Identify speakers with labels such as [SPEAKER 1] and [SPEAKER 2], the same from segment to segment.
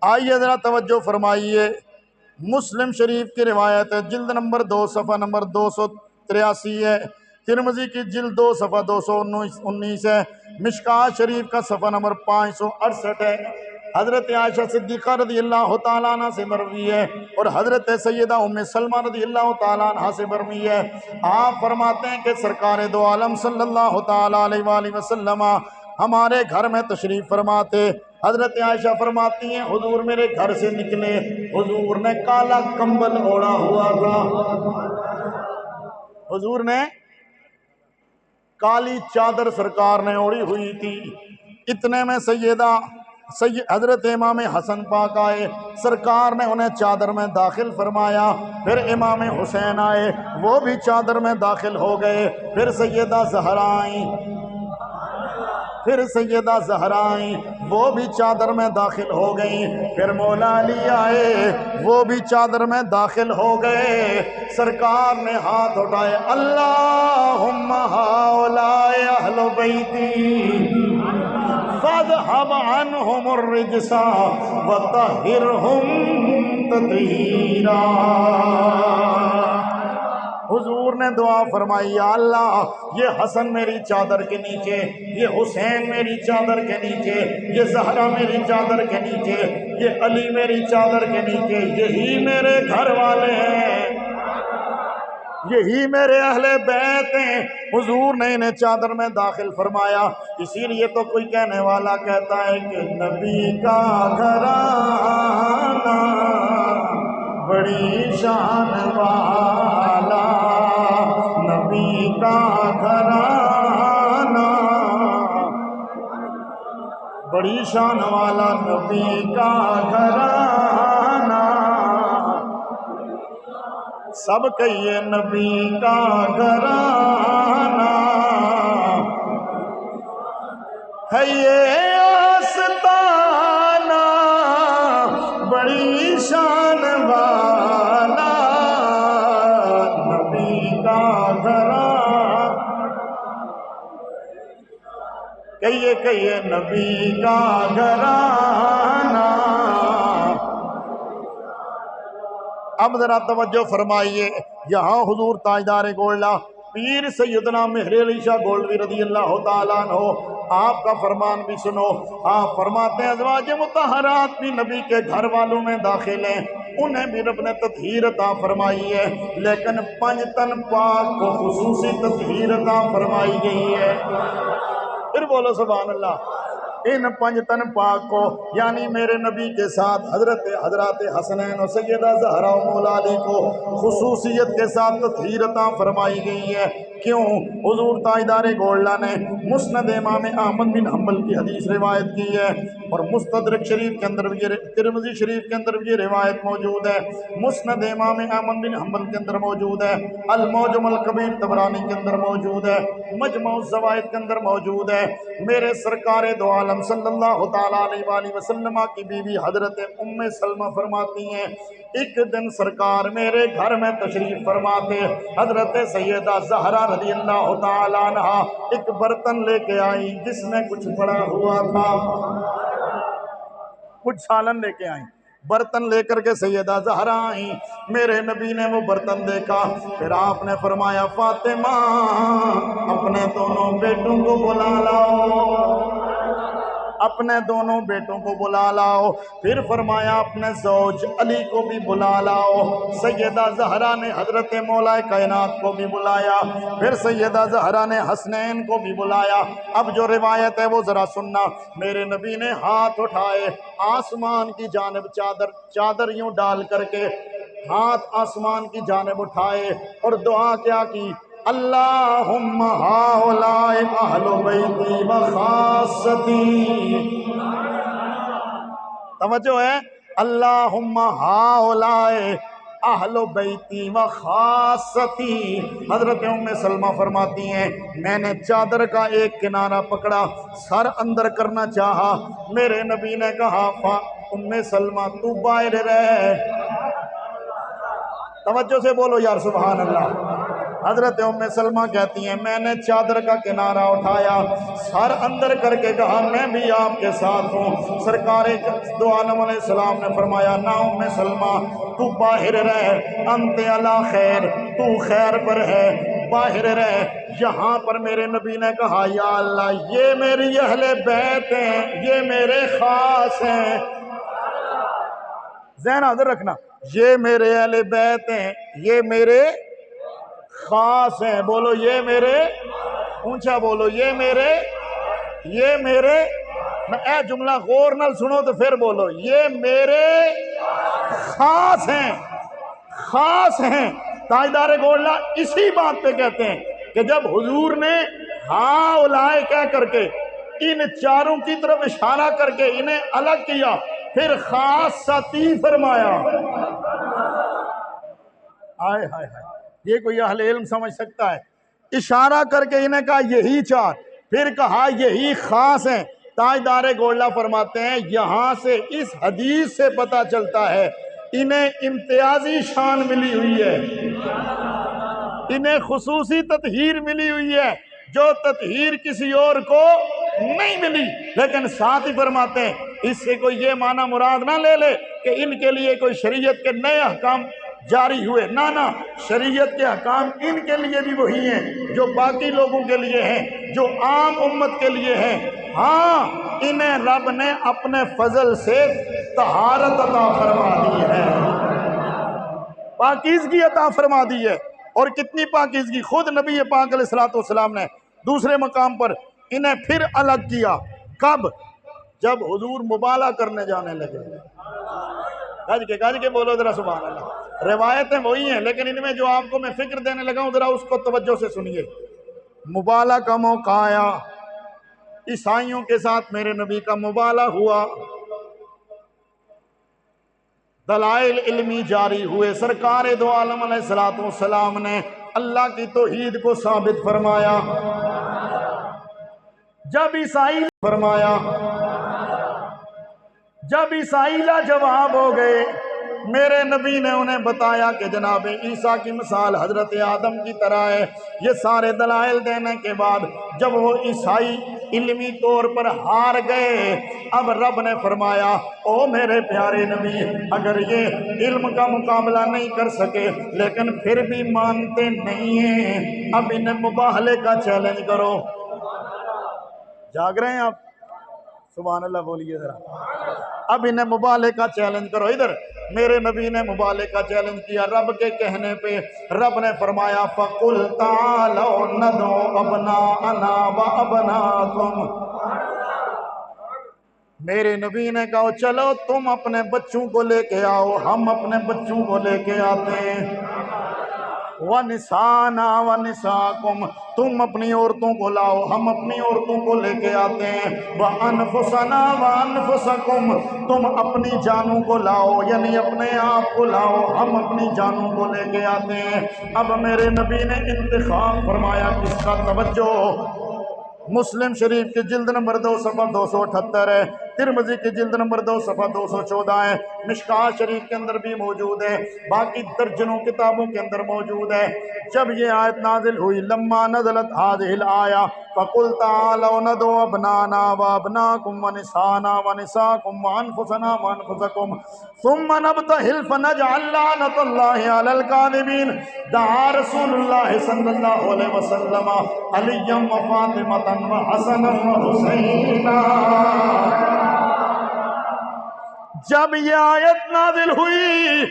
[SPEAKER 1] آئیے ذرا توجہ فرمائیے، مسلم شریف کی روایت ہے، جلد نمبر 2 صفحہ نمبر 283 ہے، ترمذی کی جلد 2 صفحہ 219 ہے، مشکات شریف کا صفحہ نمبر 568 ہے۔ حضرت عائشہ صدیقہ رضی اللہ تعالیٰ عنہ سے مروی ہے اور حضرت سیدہ ام سلمہ رضی اللہ تعالیٰ عنہ سے مروی ہے۔ آپ فرماتے ہیں کہ سرکار دو عالم صلی اللہ تعالیٰ علیہ وآلہ وسلم ہمارے گھر میں تشریف فرماتے۔ حضرت عائشہ فرماتی ہیں حضور میرے گھر سے نکلے، حضور نے کالا کمبل اوڑھا ہوا تھا، حضور نے کالی چادر سرکار نے اوڑھی ہوئی تھی۔ اتنے میں حضرت امام حسن پاک آئے، سرکار نے انہیں چادر میں داخل فرمایا۔ پھر امام حسین آئے، وہ بھی چادر میں داخل ہو گئے۔ پھر سیدہ زہرا آئیں، وہ بھی چادر میں داخل ہو گئیں۔ پھر مولا علی آئے، وہ بھی چادر میں داخل ہو گئے۔ سرکار نے ہاتھ اٹھائے، اللہم ہؤلاء اہل بیتی فاذھب عنہم الرجس وطہرہم تطہیرا۔ حضور نے دعا فرمائی، یا اللہ یہ حسن میری چادر کے نیچے، یہ حسین میری چادر کے نیچے، یہ زہرا میری چادر کے نیچے، یہ علی میری چادر کے نیچے، یہی میرے گھر والے ہیں، یہی میرے اہل بیت ہیں۔ حضور نے انہیں چادر میں داخل فرمایا۔ اسی لیے تو کوئی کہنے والا کہتا ہے کہ نبی کا گھرانہ بڑی شان والا، نبی کا گھرانہ بڑی شان والا، نبی کا گھرانہ سب کہیے نبی کا گھرانہ ہے یہ آستانہ بڑی شان والا، نبی کا گھرانہ کہیے نبی کا گھرانہ۔ اب ذرا توجہ فرمائیے، یہاں حضور تاجدار گولڈا پیر سیدنا مہر علی شاہ گولڈوی رضی اللہ تعالیٰ عنہ آپ کا فرمان بھی سنو۔ آپ فرماتے ہیں ازواج مطہرات بھی نبی کے گھر والوں میں داخل ہیں، انہیں بھی رب نے تطہیر عطا فرمائی ہے، لیکن پنجتن پاک کو خصوصی تطہیر عطا فرمائی گئی ہے۔ پھر بولو سبحان اللہ۔ ان پنجتن پاک کو یعنی میرے نبی کے ساتھ حضرات حسنین و سیدہ زہرا و مولا علی کو خصوصیت کے ساتھ تطہیر عطا فرمائی گئی ہے۔ کیوں؟ حضور تاجدار گولڈا نے مسند امام احمد بن حنبل کی حدیث روایت کی ہے اور مستدرک شریف کے اندر بھی، ترمذی شریف کے اندر بھی یہ روایت موجود ہے، مسند امام احمد بن حنبل کے اندر موجود ہے، المعجم الکبیر طبرانی کے اندر موجود ہے، مجمع الزوائد کے اندر موجود ہے۔ میرے سرکار دو عالم صلی اللہ تعالیٰ علیہ وآلہ وسلم کی بیوی حضرت ام سلمہ فرماتی ہیں ایک دن سرکار میرے گھر میں تشریف فرماتے، حضرت سیدہ زہرا رضی اللہ تعالیٰ عنہ ایک برتن لے کے آئی جس میں کچھ پڑا ہوا تھا، کچھ سالن لے کے آئیں، برتن لے کر کے سیدہ زہرا آئیں، میرے نبی نے وہ برتن دیکھا، پھر آپ نے فرمایا فاطمہ اپنے دونوں بیٹوں کو بلا لاؤ، اپنے دونوں بیٹوں کو بلا لاؤ، پھر فرمایا اپنے زوج علی کو بھی بلا لاؤ، سیدہ زہرا نے حضرت مولا کائنات کو بھی بلایا، پھر سیدہ زہرا نے حسنین کو بھی بلایا۔ اب جو روایت ہے وہ ذرا سننا، میرے نبی نے ہاتھ اٹھائے آسمان کی جانب، چادر یوں ڈال کر کے ہاتھ آسمان کی جانب اٹھائے اور دعا کیا کی، اللہم ہؤلاء اہل بیتی و خاصتی، توجہ ہے، اللہم ہؤلاء اہل بیتی و خاصتی۔ حضرت ام سلمہ فرماتی ہیں میں نے چادر کا ایک کنارہ پکڑا، سر اندر کرنا چاہا، میرے نبی نے کہا ام سلمہ تو باہر رہ، توجہ سے بولو یار سبحان اللہ، حضرت ام سلمہ کہتی ہیں میں نے چادر کا کنارہ اٹھایا، سر اندر کر کے کہا میں بھی آپ کے ساتھ ہوں۔ سرکار دو عالم علیہ السلام نے فرمایا نہ ام سلمہ تو باہر رہ، انت علی خیر، تو خیر پر ہے، باہر رہ۔ یہاں پر میرے نبی نے کہا یا اللہ یہ میری اہل بیت ہیں، یہ میرے خاص ہیں۔ ذہن حاضر رکھنا، یہ میرے اہل بیت ہیں، یہ میرے خاص ہیں۔ بولو یہ میرے، اونچا بولو یہ میرے اے جملہ غور نال سنو تو پھر بولو یہ میرے خاص ہیں، خاص ہیں۔ تاجدار گولڈا اسی بات پہ کہتے ہیں کہ جب حضور نے ہاں اولائے کہہ کر کے ان چاروں کی طرف اشارہ کر کے انہیں الگ کیا، پھر خاص ساتھی فرمایا۔ آئے ہائے ہائے، یہ کوئی اہل علم سمجھ سکتا ہے؟ اشارہ کر کے انہیں کہا یہی چار، پھر کہا یہی خاص ہیں۔ تاجدار گولڈا فرماتے ہیں یہاں سے اس حدیث سے پتہ چلتا ہے انہیں امتیازی شان ملی ہوئی ہے، انہیں خصوصی تطہیر ملی ہوئی ہے جو تطہیر کسی اور کو نہیں ملی۔ لیکن ساتھ ہی فرماتے ہیں اس سے کوئی یہ معنی مراد نہ لے لے کہ ان کے لیے کوئی شریعت کے نئے احکام جاری ہوئے، نہ شریعت کے احکام ان کے لیے بھی وہی ہیں جو باقی لوگوں کے لیے ہیں، جو عام امت کے لیے ہیں۔ ہاں انہیں رب نے اپنے فضل سے طہارت عطا فرما دی ہے، پاکیزگی عطا فرما دی ہے۔ اور کتنی پاکیزگی، خود نبی پاک علیہ السلام نے دوسرے مقام پر انہیں پھر الگ کیا۔ کب؟ جب حضور مبالغہ کرنے جانے لگے۔ گج کے بولو ذرا سبحان اللہ۔ روایتیں وہی ہیں لیکن ان میں جو آپ کو میں فکر دینے لگا ہوں ذرا اس کو توجہ سے سنیے۔ مبالغہ کا موقع آیا، عیسائیوں کے ساتھ میرے نبی کا مبالغہ ہوا، دلائل علمی جاری ہوئے، سرکار دو عالم علیہ السلام نے اللہ کی توحید کو ثابت فرمایا۔ جب عیسائی لاجواب ہو گئے، میرے نبی نے انہیں بتایا کہ جناب عیسیٰ کی مثال حضرت آدم کی طرح ہے۔ یہ سارے دلائل دینے کے بعد جب وہ عیسائی علمی طور پر ہار گئے، اب رب نے فرمایا او میرے پیارے نبی اگر یہ علم کا مقابلہ نہیں کر سکے لیکن پھر بھی مانتے نہیں ہیں، اب انہیں مباہلے کا چیلنج کرو۔ جاگ رہے ہیں آپ؟ سبحان اللہ بولیے ذرا۔ اب انہیں مبالغے کا چیلنج کرو۔ ادھر میرے نبی نے مبالغے کا چیلنج کیا رب کے کہنے پہ۔ رب نے فرمایا فَقُلْ تَعَالَوْا نَدْعُ أَبْنَاءَنَا وَأَبْنَاءَكُمْ۔ میرے نبی نے کہا چلو تم اپنے بچوں کو لے کے آؤ، ہم اپنے بچوں کو لے کے آتے ہیں۔ وَنِسَانَا وَنِسَاكُمْ، تم اپنی عورتوں کو لاؤ، ہم اپنی عورتوں کو لے کے آتے ہیں۔ وَأَنفُسَنَا وَأَنفُسَكُمْ، تم اپنی جانوں کو لاؤ یعنی اپنے آپ کو لاؤ، ہم اپنی جانوں کو لے کے آتے ہیں۔ اب میرے نبی نے انتخاب فرمایا کس کا؟ توجہ، مسلم شریف کی جلد نمبر 2 صفحہ 278 ہے، ترمذی کی جلد نمبر 2 صفحہ 214 ہے، مشکوٰۃ شریف کے اندر بھی موجود ہے، باقی درجنوں کتابوں کے اندر موجود ہے۔ جب یہ آیت نازل ہوئی لما نزلت هذه الآیہ فَقُلْ تَعَالَوْا نَدْعُ أَبْنَاءَنَا وَأَبْنَاءَكُمْ وَنِسَاءَنَا وَنِسَاءَكُمْ وَأَنفُسَنَا وَأَنفُسَكُمْ ثُمَّ نَبْتَهِلْ فَنَجْعَلْ لَعْنَةَ اللَّهِ عَلَى الْكَاذِبِينَ۔ دعا رسول اللہ صلی اللہ علیہ وسلم علیًّا وفاطمةً وحسنًا وحسینًا۔ جب یہ آیت نازل ہوئی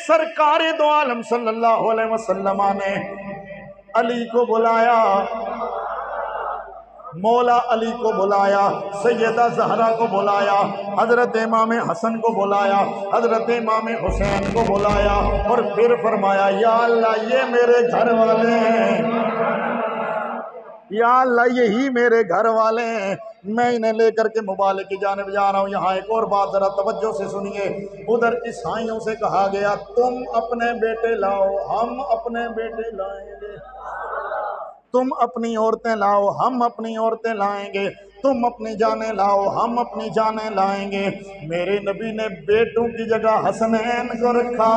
[SPEAKER 1] سرکار دو عالم صلی اللہ علیہ وسلم نے علی کو بلایا، مولا علی کو بلایا، سیدہ زہرا کو بلایا، حضرت امام حسن کو بلایا، حضرت امام حسین کو بلایا اور پھر فرمایا یا اللہ یہ میرے گھر والے ہیں، یا اللہ یہی میرے گھر والے ہیں، میں انہیں لے کر کے مبالغے کی جانب جا رہا ہوں۔ یہاں ایک اور بات ذرا توجہ سے سنیے، ادھر عیسائیوں سے کہا گیا تم اپنے بیٹے لاؤ ہم اپنے بیٹے لائیں گے، تم اپنی عورتیں لاؤ ہم اپنی عورتیں لائیں گے، تم اپنی جانیں لاؤ ہم اپنی جانیں لائیں گے۔ میرے نبی نے بیٹوں کی جگہ حسنین کو رکھا۔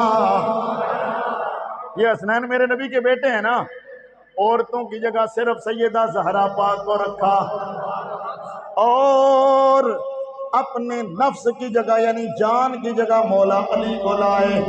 [SPEAKER 1] یہ حسنین میرے نبی کے بیٹے ہیں نا، عورتوں کی جگہ صرف سیدہ زہرا پاک کو رکھا، اور اپنے نفس کی جگہ یعنی جان کی جگہ مولا علی کو لائے۔